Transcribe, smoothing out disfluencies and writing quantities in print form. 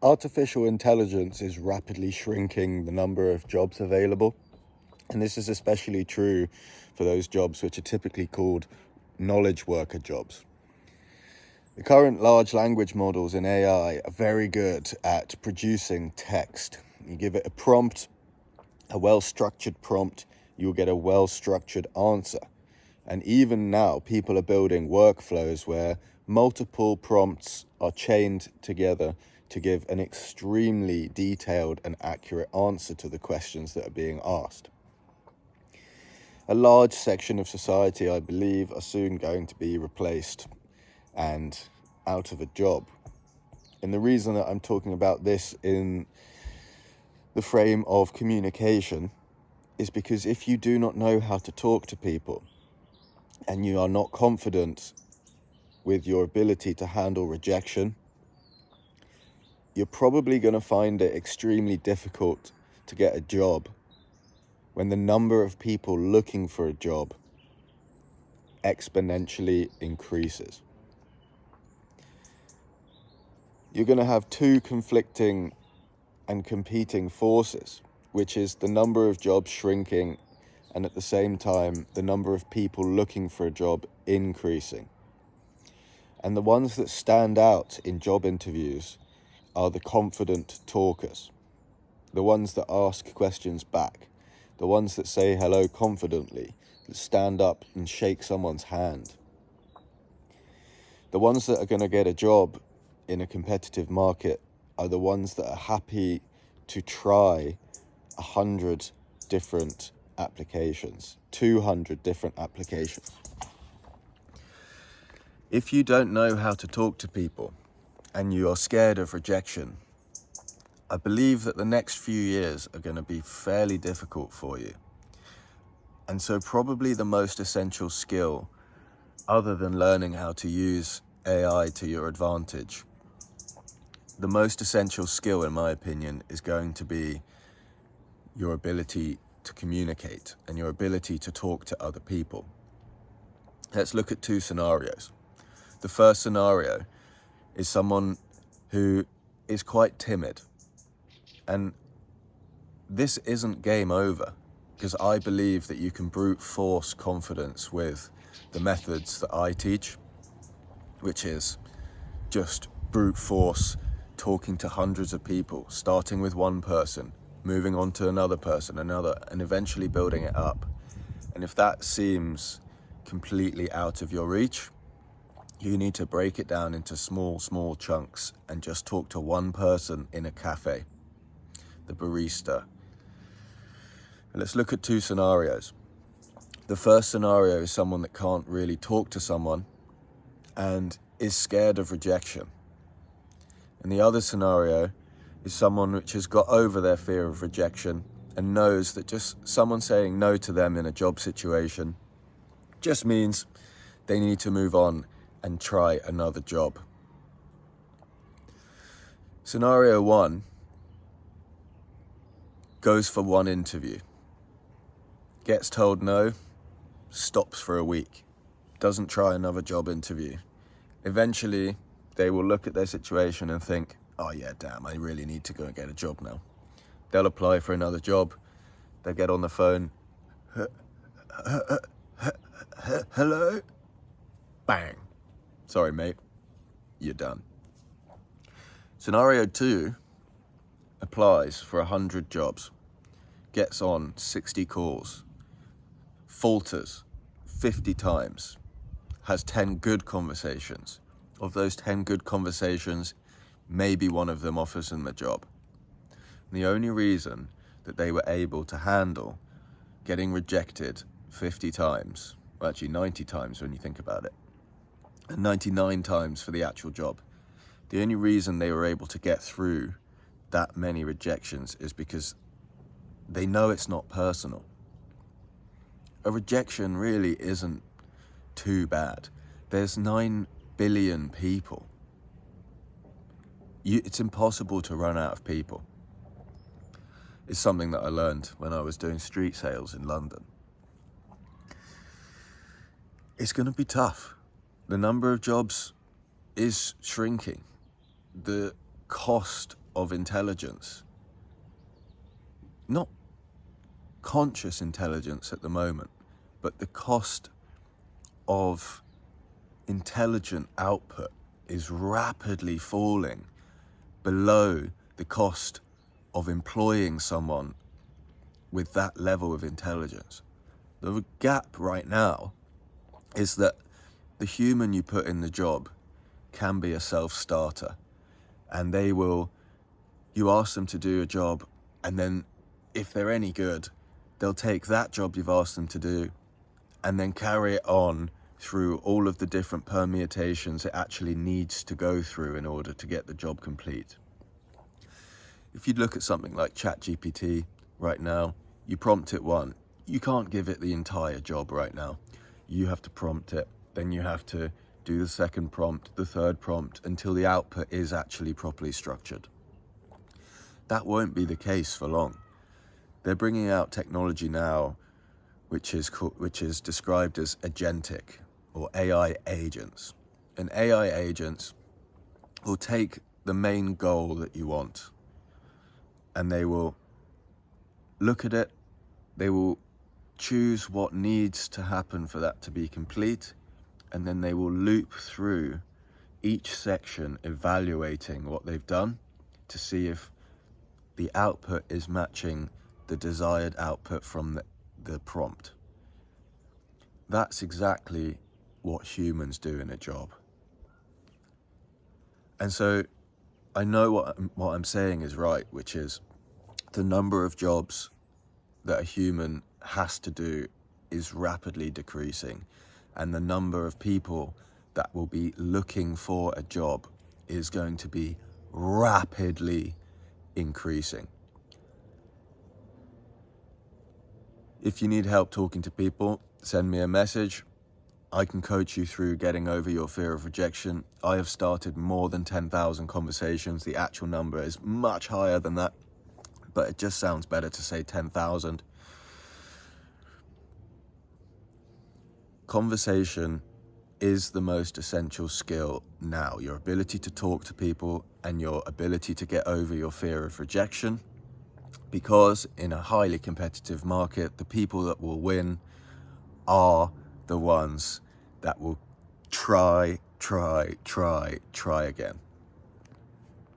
Artificial intelligence is rapidly shrinking the number of jobs available, and this is especially true for those jobs which are typically called knowledge worker jobs. The current large language models in AI are very good at producing text. You give it a prompt, a well-structured prompt, you'll get a well-structured answer. And even now, people are building workflows where multiple prompts are chained together to give an extremely detailed and accurate answer to the questions that are being asked. A large section of society, I believe, are soon going to be replaced and out of a job. And the reason that I'm talking about this in the frame of communication is because if you do not know how to talk to people and you are not confident with your ability to handle rejection, you're probably going to find it extremely difficult to get a job when the number of people looking for a job exponentially increases. You're going to have two conflicting and competing forces, which is the number of jobs shrinking and at the same time the number of people looking for a job increasing. And the ones that stand out in job interviews are the confident talkers, the ones that ask questions back, the ones that say hello confidently, that stand up and shake someone's hand. The ones that are going to get a job in a competitive market are the ones that are happy to try 100 different applications, 200 different applications. If you don't know how to talk to people and you are scared of rejection, I believe that the next few years are going to be fairly difficult for you. And so probably the most essential skill, other than learning how to use AI to your advantage, the most essential skill, in my opinion, is going to be your ability to communicate and your ability to talk to other people. Let's look at two scenarios. The first scenario is someone who is quite timid. And this isn't game over, because I believe that you can brute force confidence with the methods that I teach, which is just brute force talking to hundreds of people, starting with one person, moving on to another person, another, and eventually building it up. And if that seems completely out of your reach, you need to break it down into small chunks and just talk to one person in a cafe, the barista. Let's look at two scenarios. The first scenario is someone that can't really talk to someone and is scared of rejection. And the other scenario is someone which has got over their fear of rejection and knows that just someone saying no to them in a job situation just means they need to move on and try another job. Scenario one goes for one interview, gets told no, stops for a week, doesn't try another job interview. Eventually, they will look at their situation and think, oh yeah, damn, I really need to go and get a job now. They'll apply for another job. They'll get on the phone. Hello? Bang. Sorry, mate. You're done. Scenario two applies for 100 jobs, gets on 60 calls, falters 50 times, has 10 good conversations. Of those 10 good conversations, maybe one of them offers them the job. And the only reason that they were able to handle getting rejected 50 times, well, actually 90 times when you think about it, and 99 times for the actual job, the only reason they were able to get through that many rejections is because they know it's not personal. A rejection really isn't too bad. There's 9 billion people. It's impossible to run out of people. It's something that I learned when I was doing street sales in London. It's going to be tough. The number of jobs is shrinking. The cost of intelligence, not conscious intelligence at the moment, but the cost of intelligent output is rapidly falling below the cost of employing someone with that level of intelligence. The gap right now is that the human you put in the job can be a self-starter, and you ask them to do a job, and then if they're any good, they'll take that job you've asked them to do and then carry it on through all of the different permutations it actually needs to go through in order to get the job complete. If you look at something like ChatGPT right now, you prompt it one, you can't give it the entire job right now. You have to prompt it, then you have to do the second prompt, the third prompt, until the output is actually properly structured. That won't be the case for long. They're bringing out technology now which is described as agentic, or AI agents. And AI agents will take the main goal that you want, and they will look at it, they will choose what needs to happen for that to be complete, and then they will loop through each section evaluating what they've done to see if the output is matching the desired output from the prompt. That's exactly what humans do in a job. And so I know what I'm saying is right, which is the number of jobs that a human has to do is rapidly decreasing, and the number of people that will be looking for a job is going to be rapidly increasing. If you need help talking to people, send me a message. I can coach you through getting over your fear of rejection. I have started more than 10,000 conversations. The actual number is much higher than that, but it just sounds better to say 10,000. Conversation is the most essential skill now. Your ability to talk to people and your ability to get over your fear of rejection. Because in a highly competitive market, the people that will win are the ones that will try again.